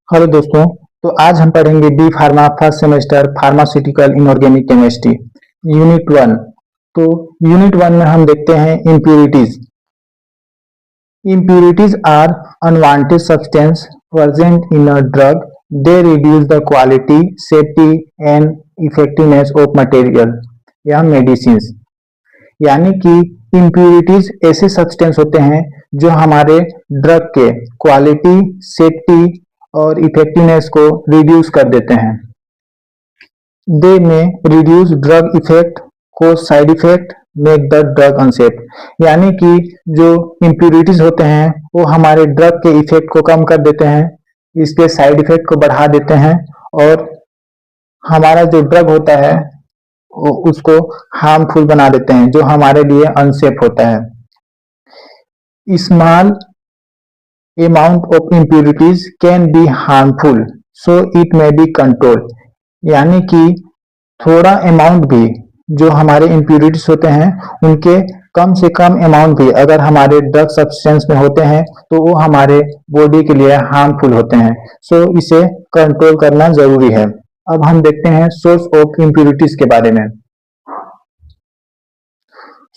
Hello दोस्तों। तो आज हम पढ़ेंगे D pharma first semester pharmaceutical inorganic chemistry unit one. तो यूनिट वन में हम देखते हैं impurities. Impurities are unwanted substance present in a drug. They reduce the quality, safety and effectiveness of material या मेडिसिन्स। यानी कि इम्प्यूरिटीज ऐसे substance होते हैं जो हमारे ड्रग के क्वालिटी, सेफ्टी और इफेक्टिवनेस को रिड्यूस कर देते हैं। दे में रिड्यूस ड्रग इफेक्ट, को side effect, make the drug unsafe. यानी कि जो इम्प्यूरिटीज होते हैं वो हमारे ड्रग के इफेक्ट को कम कर देते हैं, इसके साइड इफेक्ट को बढ़ा देते हैं और हमारा जो ड्रग होता है वो उसको हार्मफुल बना देते हैं, जो हमारे लिए अनसेफ होता है। Small amount of impurities can be harmful, so it may be controlled। यानी कि थोड़ा अमाउंट भी जो हमारे impurities होते हैं उनके कम से कम अमाउंट भी अगर हमारे ड्रग सब्सटेंस में होते हैं तो वो हमारे बॉडी के लिए हार्मफुल होते हैं। सो इसे कंट्रोल करना जरूरी है। अब हम देखते हैं सोर्स ऑफ इम्प्यूरिटीज के बारे में।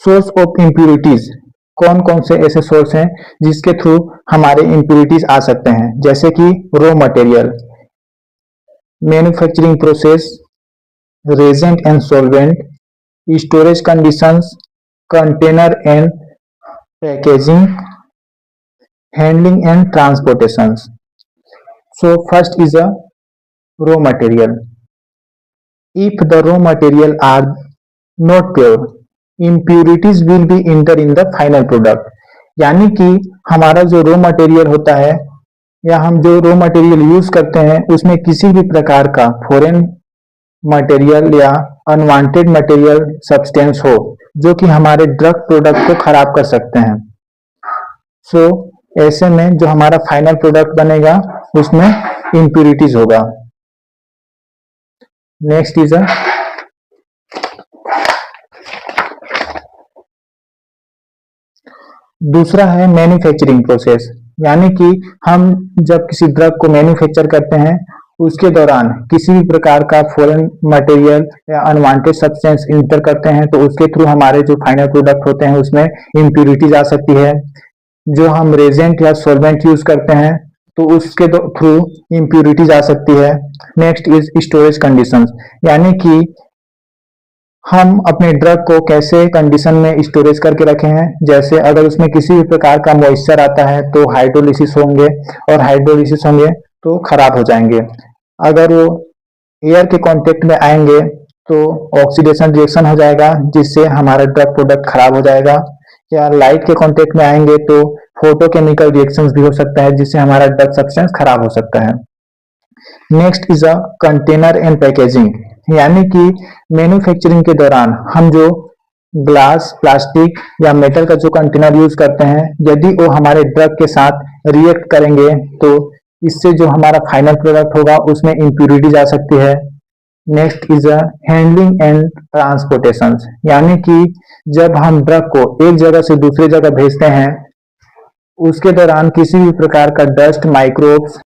सोर्स ऑफ इम्प्यूरिटीज कौन कौन से ऐसे सोर्स हैं जिसके थ्रू हमारे इम्प्यूरिटीज आ सकते हैं, जैसे कि raw material, manufacturing process, reagent and solvent, storage conditions, container and packaging, handling and transportation. So first is a raw material. If the raw material are not pure, impurities will be enter in the final product। यानी कि हमारा जो raw material होता है या हम जो raw material use करते हैं उसमें किसी भी प्रकार का फॉरेन मटेरियल या अनवांटेड मटेरियल सब्सटेंस हो जो कि हमारे ड्रग प्रोडक्ट को खराब कर सकते हैं। सो ऐसे में जो हमारा फाइनल प्रोडक्ट बनेगा उसमें इम्प्यूरिटीज होगा। नेक्स्ट इज दूसरा है मैन्युफैक्चरिंग प्रोसेस। यानी कि हम जब किसी ड्रग को मैन्युफैक्चर करते हैं उसके दौरान किसी भी प्रकार का फॉरेन मटेरियल या अनवांटेड सब्सटेंस इंटर करते हैं तो उसके थ्रू हमारे जो फाइनल प्रोडक्ट होते हैं उसमें इम्प्यूरिटीज आ सकती है। जो हम रेजेंट या सॉल्वेंट यूज करते हैं तो उसके थ्रू इम्प्यूरिटीज आ सकती है। Next is storage conditions. यानी कि हम अपने ड्रग को कैसे कंडीशन में स्टोरेज करके रखे हैं, जैसे अगर उसमें किसी भी प्रकार का मॉइस्चर आता है तो हाइड्रोलिसिस होंगे और हाइड्रोलिसिस होंगे तो खराब हो जाएंगे। अगर वो एयर के कांटेक्ट में आएंगे तो ऑक्सीडेशन रिएक्शन हो जाएगा जिससे हमारा ड्रग प्रोडक्ट खराब हो जाएगा। या लाइट के कांटेक्ट में आएंगे तो फोटोकेमिकल रिएक्शंस भी हो सकता है जिससे हमारा ड्रग सब्सटेंस खराब हो सकता है। Next is a container and packaging. यानी कि मैन्युफैक्चरिंग के दौरान हम जो ग्लास, प्लास्टिक या मेटल का जो कंटेनर यूज करते हैं यदि वो हमारे ड्रग के साथ रिएक्ट करेंगे तो इससे जो हमारा फाइनल प्रोडक्ट होगा उसमें इम्प्यूरिटीज आ सकती है। Next is a handling and transportation. यानी कि जब हम ड्रग को एक जगह से दूसरी जगह भेजते हैं उसके दौरान किसी भी प्रकार का डस्ट, माइक्रोब्स